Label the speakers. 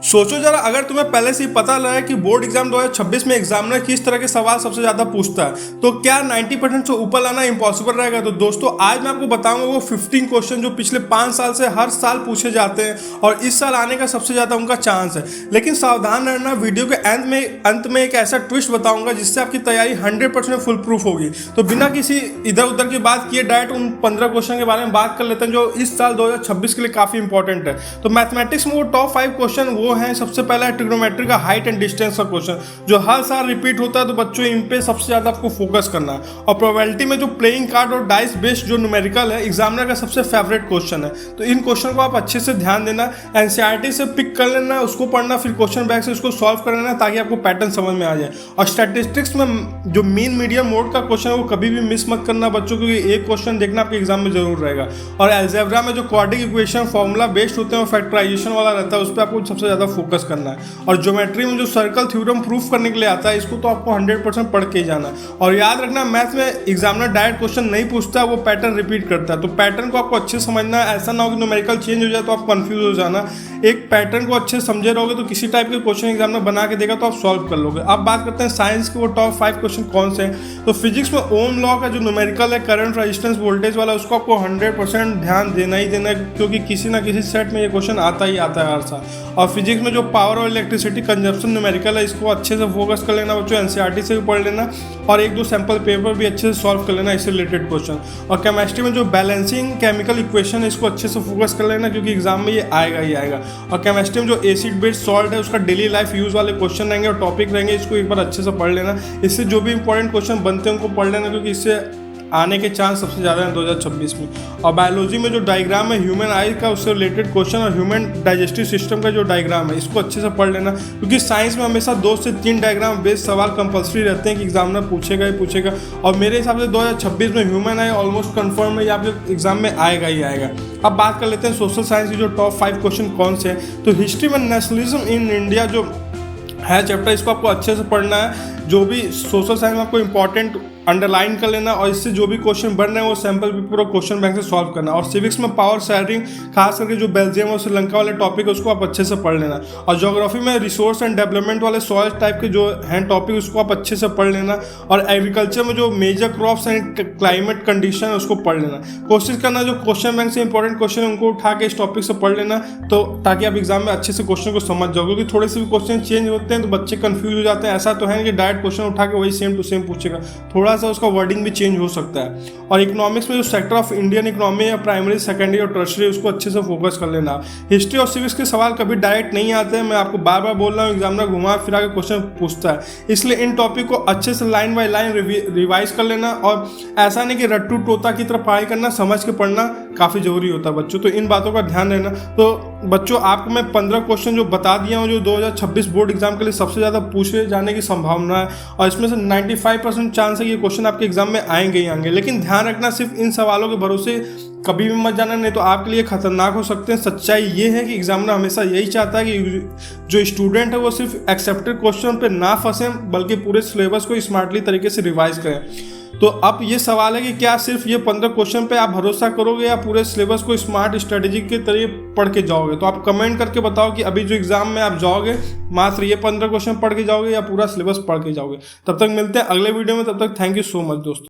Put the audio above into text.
Speaker 1: सोचो जरा, अगर तुम्हें पहले से ही पता लगा कि बोर्ड एग्जाम 2026 में एग्जामिनर किस तरह के सवाल सबसे ज्यादा पूछता है, तो क्या 90% से ऊपर लाना इम्पॉसिबल रहेगा। तो दोस्तों आज मैं आपको बताऊंगा वो 15 क्वेश्चन जो पिछले 5 साल से हर साल पूछे जाते हैं और इस साल आने का सबसे ज्यादा उनका चांस है। लेकिन सावधान रहना, वीडियो के अंत में एक ऐसा ट्विस्ट बताऊंगा जिससे आपकी तैयारी 100% फुल प्रूफ होगी। तो बिना किसी इधर उधर की बात किए डायरेक्ट उन 15 क्वेश्चन के बारे में बात कर लेते हैं जो इस साल 2026 के लिए काफी इंपॉर्टेंट है। तो मैथमेटिक्स में वो टॉप 5 क्वेश्चन वो है। सबसे पहला है ट्रिग्नोमेट्री का हाइट एंड डिस्टेंस का क्वेश्चन जो हर साल रिपीट होता है, तो बच्चों इन पे सबसे ज्यादा आपको फोकस करना है। और प्रोबेबिलिटी में जो प्लेइंग कार्ड और डाइस बेस्ड जो न्यूमेरिकल है, एग्जामिनर का सबसे फेवरेट क्वेश्चन है। तो इन क्वेश्चन को आप अच्छे से ध्यान देना, एनसीईआरटी से पिक कर लेना, उसको पढ़ना, फिर क्वेश्चन बैंक से उसको सॉल्व कर लेना ताकि आपको पैटर्न समझ में आ जाए। और स्टैटिस्टिक्स में जो मीन मीडियम मोड का क्वेश्चन है वो कभी भी मिस मत करना बच्चों, क्योंकि एक क्वेश्चन देखना आपके एग्जाम में जरूर रहेगा। और अलजेब्रा में जो क्वाड्रेटिक इक्वेशन फॉर्मूला बेस्ड होते हैं और फैक्टराइजेशन वाला रहता है, उस पर आपको सबसे ज्यादा फोकस करना है। और ज्योमेट्री में जो सर्कल थ्योरम प्रूफ करने के लिए आता है, इसको तो आपको 100% पढ़ के ही जाना है। और याद रखना, मैथ में एग्जामिनर डायरेक्ट क्वेश्चन नहीं पूछता, वो पैटर्न रिपीट करता है। तो पैटर्न को आपको अच्छे समझना है, ऐसा ना हो कि न्यूमेरिकल चेंज हो जाए तो आप कंफ्यूज हो जाना। एक पैटर्न को अच्छे समझे रहोगे तो किसी टाइप के क्वेश्चन एग्जामिनर बना के देगा तो आप सॉल्व कर लोगे। अब बात करते हैं साइंस के वो टॉप 5 क्वेश्चन कौन से हैं। तो फिजिक्स में ओम लॉ का जो न्यूमेरिकल है, करंट, रेजिस्टेंस, वोल्टेज वाला, उसको आपको 100% ध्यान देना ही देना है, क्योंकि किसी ना किसी सेट में ये क्वेश्चन आता ही आता है हर साल। और फिजिक्स में जो पावर और इलेक्ट्रिसिटी कंजप्शन न्यूमेरिकल है, इसको अच्छे से फोकस कर लेना बच्चों, एनसीईआरटी से भी पढ़ लेना और 1-2 सैंपल पेपर भी अच्छे से सॉल्व कर लेना इससे रिलेटेड क्वेश्चन। और केमिस्ट्री में जो बैलेंसिंग केमिकल इक्वेशन है, इसको अच्छे से फोकस कर लेना क्योंकि एग्जाम में ये आएगा ही आएगा। और केमिस्ट्री में जो एसिड बेस्ड सॉल्ट है, उसका डेली लाइफ यूज वाले क्वेश्चन रहेंगे और टॉपिक रहेंगे, इसको एक बार अच्छे से पढ़ लेना। इससे जो भी इंपॉर्टेंट क्वेश्चन बनते हैं उनको पढ़ लेना, क्योंकि इससे आने के चांस सबसे ज़्यादा हैं 2026 में। और बायोलॉजी में जो डायग्राम है ह्यूमन आई का, उससे रिलेटेड क्वेश्चन और ह्यूमन डाइजेस्टिव सिस्टम का जो डायग्राम है, इसको अच्छे से पढ़ लेना, क्योंकि साइंस में हमेशा 2 से 3 डायग्राम बेस्ड सवाल कंपलसरी रहते हैं कि एग्जामिनर पूछेगा ही पूछेगा। और मेरे हिसाब से 2026 में ह्यूमन आई ऑलमोस्ट कन्फर्म है, आपके एग्जाम में आएगा ही आएगा। अब बात कर लेते हैं सोशल साइंस की जो टॉप 5 क्वेश्चन कौन से हैं। तो हिस्ट्री में नेशनलिज्म इन इंडिया जो है चैप्टर, इसको आपको अच्छे से पढ़ना है। जो भी सोशल साइंस में आपको इंपॉर्टेंट अंडरलाइन कर लेना और इससे जो भी क्वेश्चन बन रहे हैं वो सैंपल पेपर और क्वेश्चन बैंक से सॉल्व करना। और सिविक्स में पावर शेयरिंग, खास करके जो बेल्जियम और श्रीलंका वाले टॉपिक है, उसको आप अच्छे से पढ़ लेना। और ज्योग्राफी में रिसोर्स एंड डेवलपमेंट वाले सॉइल टाइप के जो हैं टॉपिक, उसको आप अच्छे से पढ़ लेना। और एग्रीकल्चर में जो major crops and climate condition है, उसको पढ़ लेना। कोशिश करना जो क्वेश्चन बैंक से इंपॉर्टेंट क्वेश्चन है उनको उठा के इस टॉपिक से पढ़ लेना, तो ताकि आप एग्जाम में अच्छे से क्वेश्चन को समझ जाओ, क्योंकि थोड़े से भी क्वेश्चन चेंज होते हैं तो बच्चे कंफ्यूज हो जाते हैं। ऐसा तो है कि डायरेक्ट क्वेश्चन उठा के वही सेम टू सेम पूछेगा, थोड़ा सा उसका वर्डिंग भी चेंज हो सकता है। और इकोनॉमिक्स में जो सेक्टर ऑफ इंडियन इकोनॉमी है, प्राइमरी, सेकेंडरी और टर्शरी, उसको अच्छे से फोकस कर लेना। हिस्ट्री और सिविक्स के सवाल कभी डायरेक्ट नहीं आते हैं, मैं आपको बार बार बोल रहा हूँ, एग्जामिनर घुमा फिरा के क्वेश्चन पूछता है, इसलिए इन टॉपिक को अच्छे से लाइन बाय लाइन रिवाइज कर लेना। और ऐसा नहीं कि रट्टू तोता की तरफ पढ़ाई करना, समझ के पढ़ना काफ़ी जरूरी होता है बच्चों, तो इन बातों का ध्यान रहना। तो बच्चों आपको मैं 15 क्वेश्चन जो बता दिया हूँ जो 2026 बोर्ड एग्जाम के लिए सबसे ज़्यादा पूछे जाने की संभावना है, और इसमें से 95% चांस है ये क्वेश्चन आपके एग्जाम में आएंगे ही आएंगे। लेकिन ध्यान रखना, सिर्फ इन सवालों के भरोसे कभी भी मत जाना, नहीं तो आपके लिए खतरनाक हो सकते हैं। सच्चाई ये है कि एग्जामिनर हमेशा यही चाहता है कि जो स्टूडेंट है वो सिर्फ एक्सेप्टेड क्वेश्चन पे ना फंसे, बल्कि पूरे सिलेबस को स्मार्टली तरीके से रिवाइज करें। तो अब ये सवाल है कि क्या सिर्फ ये 15 क्वेश्चन पे आप भरोसा करोगे या पूरे सिलेबस को स्मार्ट स्ट्रेटेजी के तरीके पढ़ के जाओगे। तो आप कमेंट करके बताओ कि अभी जो एग्जाम में आप जाओगे मात्र ये 15 क्वेश्चन पढ़ के जाओगे या पूरा सिलेबस पढ़ के जाओगे। तब तक मिलते हैं अगले वीडियो में, तब तक थैंक यू सो मच दोस्तों।